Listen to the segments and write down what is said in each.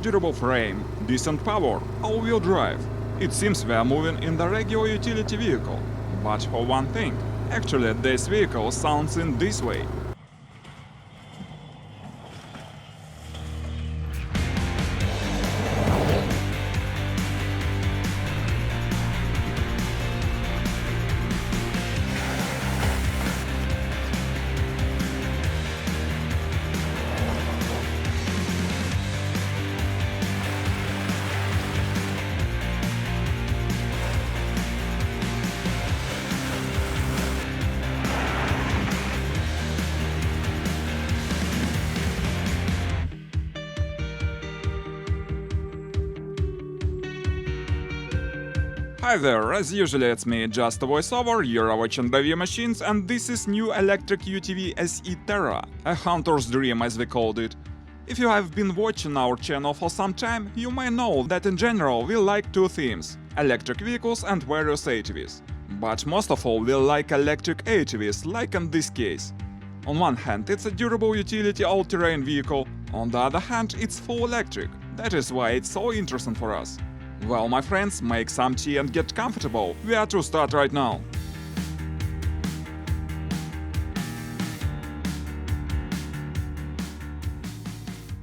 durable frame, decent power, all-wheel drive. It seems we are moving in the regular utility vehicle. But for one thing, actually this vehicle sounds in this way. Hi there, as usually it's me, just a voiceover, you're watching Buggy Machines, and this is new electric UTV SE Terra, a hunter's dream as we called it. If you have been watching our channel for some time, you may know that in general we like two themes – electric vehicles and various ATVs. But most of all we like electric ATVs, like in this case. On one hand it's a durable utility all-terrain vehicle, on the other hand it's full electric, that is why it's so interesting for us. Well, my friends, make some tea and get comfortable, we are to start right now.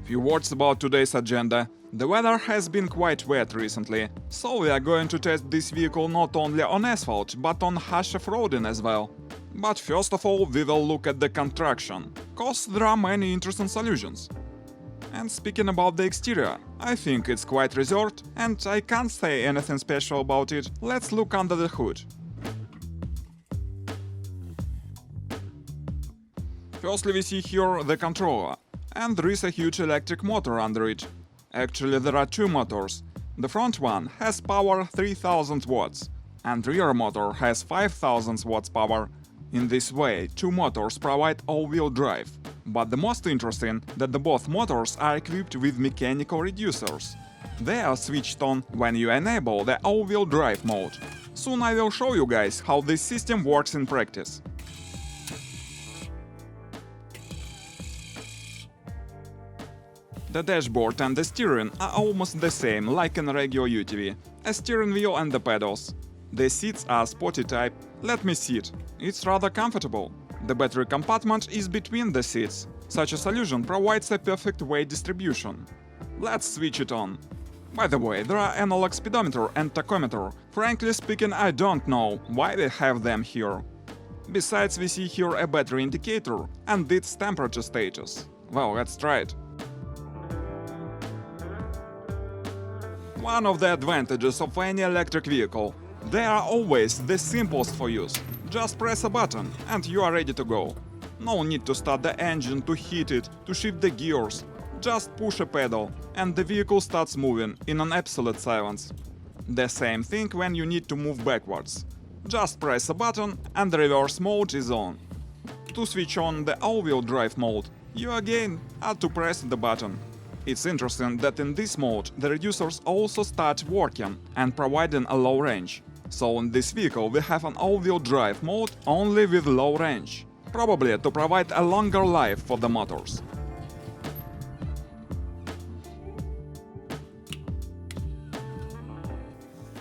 Few words about today's agenda. The weather has been quite wet recently, so we are going to test this vehicle not only on asphalt, but on harsh off-roading as well. But first of all, we will look at the construction, cause there are many interesting solutions. And speaking about the exterior, I think it's quite reserved, and I can't say anything special about it. Let's look under the hood. Firstly, we see here the controller, and there is a huge electric motor under it. Actually, there are two motors. The front one has power 3000 watts, and rear motor has 5000 watts power. In this way, two motors provide all-wheel drive. But the most interesting that the both motors are equipped with mechanical reducers. They are switched on when you enable the all-wheel drive mode. Soon I will show you guys how this system works in practice. The dashboard and the steering are almost the same like in regular UTV, a steering wheel and the pedals. The seats are sporty type. Let me sit. It's rather comfortable. The battery compartment is between the seats. Such a solution provides a perfect weight distribution. Let's switch it on. By the way, there are analog speedometer and tachometer. Frankly speaking, I don't know why we have them here. Besides, we see here a battery indicator and its temperature status. Well, let's try it. One of the advantages of any electric vehicle. They are always the simplest for use. Just press a button and you are ready to go. No need to start the engine, to heat it, to shift the gears. Just push a pedal and the vehicle starts moving in an absolute silence. The same thing when you need to move backwards. Just press a button and the reverse mode is on. To switch on the all-wheel drive mode, you again have to press the button. It's interesting that in this mode the reducers also start working and providing a low range. So in this vehicle we have an all-wheel drive mode only with low range, probably to provide a longer life for the motors.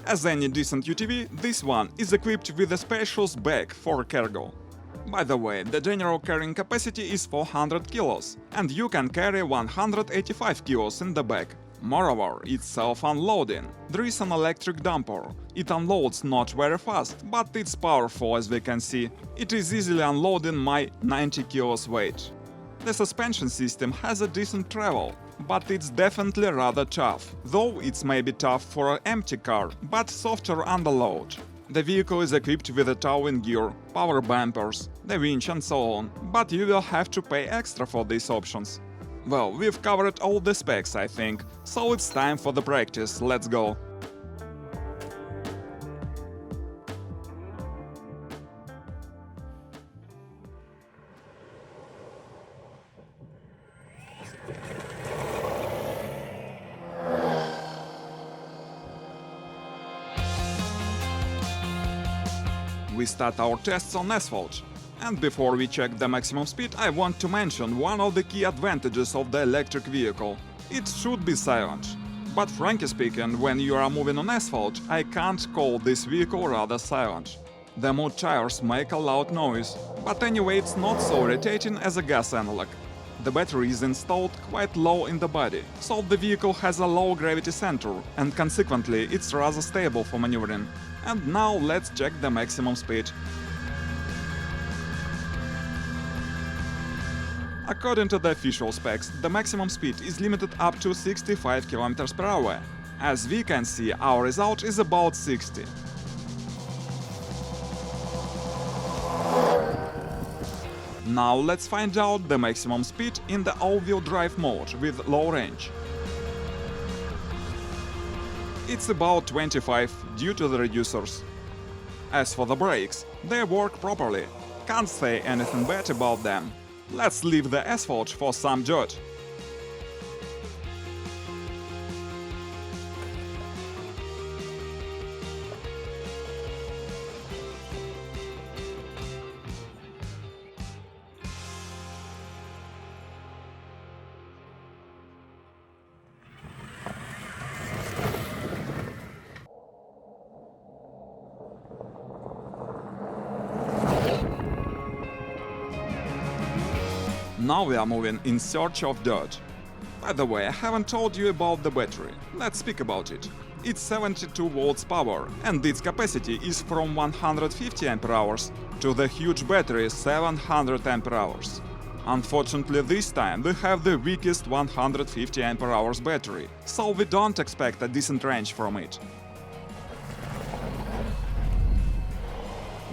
As any decent UTV, this one is equipped with a spacious bag for cargo. By the way, the general carrying capacity is 400 kilos, and you can carry 185 kilos in the bag. Moreover, it's self-unloading. There is an electric dumper. It unloads not very fast, but it's powerful as we can see. It is easily unloading my 90 kilos weight. The suspension system has a decent travel, but it's definitely rather tough, though it's maybe tough for an empty car, but softer under load. The vehicle is equipped with a towing gear, power bumpers, the winch and so on, but you will have to pay extra for these options. Well, we've covered all the specs, I think, so it's time for the practice, let's go. We start our tests on asphalt. And before we check the maximum speed, I want to mention one of the key advantages of the electric vehicle. It should be silent. But frankly speaking, when you are moving on asphalt, I can't call this vehicle rather silent. The mud tires make a loud noise, but anyway it's not so irritating as a gas analog. The battery is installed quite low in the body, so the vehicle has a low gravity center, and consequently it's rather stable for maneuvering. And now let's check the maximum speed. According to the official specs, the maximum speed is limited up to 65 km per hour. As we can see, our result is about 60. Now let's find out the maximum speed in the all-wheel drive mode with low range. It's about 25 due to the reducers. As for the brakes, they work properly. Can't say anything bad about them. Let's leave the asphalt for some dirt. Now we are moving in search of dirt. By the way, I haven't told you about the battery. Let's speak about it. It's 72 volts power, and its capacity is from 150 Ah to the huge battery 700 Ah. Unfortunately, this time we have the weakest 150 Ah battery, so we don't expect a decent range from it.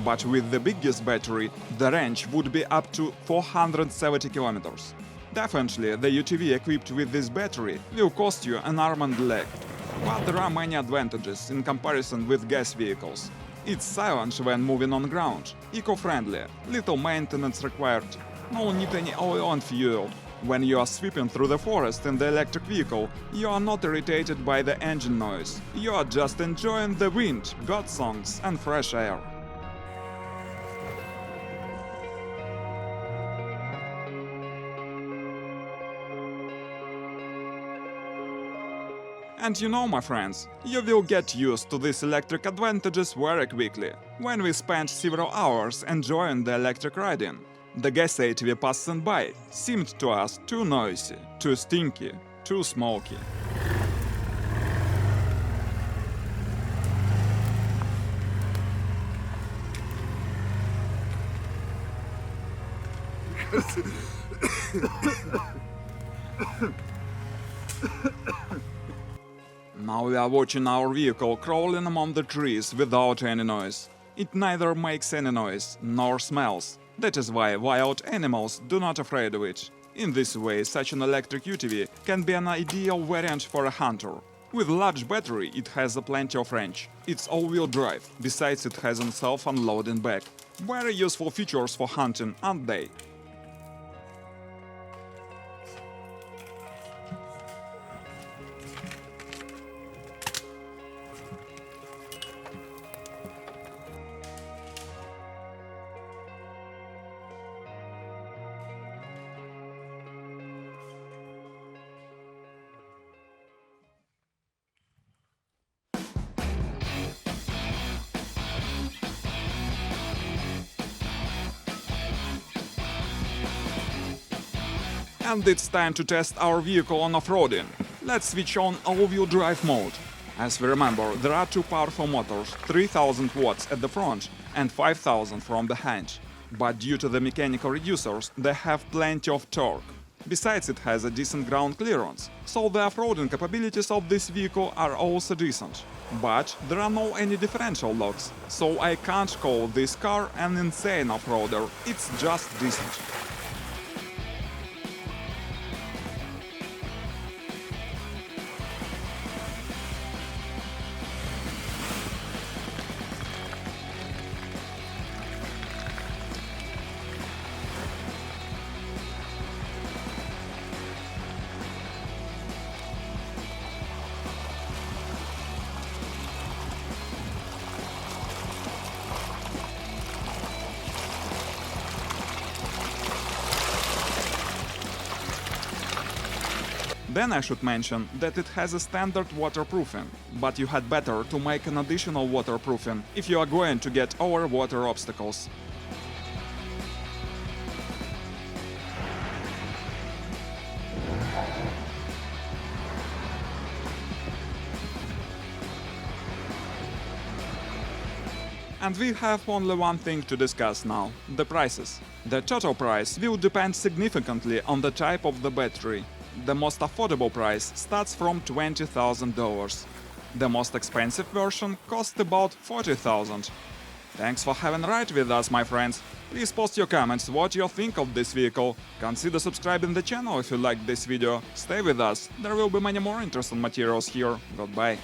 But with the biggest battery, the range would be up to 470 km. Definitely, the UTV equipped with this battery will cost you an arm and leg. But there are many advantages in comparison with gas vehicles. It's silent when moving on ground, eco-friendly, little maintenance required, no need any oil and fuel. When you are sweeping through the forest in the electric vehicle, you are not irritated by the engine noise. You are just enjoying the wind, bird songs and fresh air. And you know, my friends, you will get used to these electric advantages very quickly, when we spend several hours enjoying the electric riding. The gas ATV passing by seemed to us too noisy, too stinky, too smoky. Now we are watching our vehicle crawling among the trees without any noise. It neither makes any noise nor smells. That is why wild animals do not afraid of it. In this way, such an electric UTV can be an ideal variant for a hunter. With large battery, it has plenty of range. It's all-wheel drive, besides it has a self-unloading back. Very useful features for hunting, aren't they? And it's time to test our vehicle on off-roading. Let's switch on all-wheel drive mode. As we remember, there are two powerful motors, 3000 watts at the front and 5000 from behind. But due to the mechanical reducers, they have plenty of torque. Besides, it has a decent ground clearance, so the off-roading capabilities of this vehicle are also decent. But there are no any differential locks, so I can't call this car an insane off-roader, it's just decent. Then I should mention that it has a standard waterproofing, but you had better to make an additional waterproofing if you are going to get over water obstacles. And we have only one thing to discuss now – the prices. The total price will depend significantly on the type of the battery. The most affordable price starts from $20,000. The most expensive version costs about $40,000. Thanks for having a ride with us, my friends. Please post your comments what you think of this vehicle. Consider subscribing the channel if you liked this video. Stay with us, there will be many more interesting materials here. Goodbye.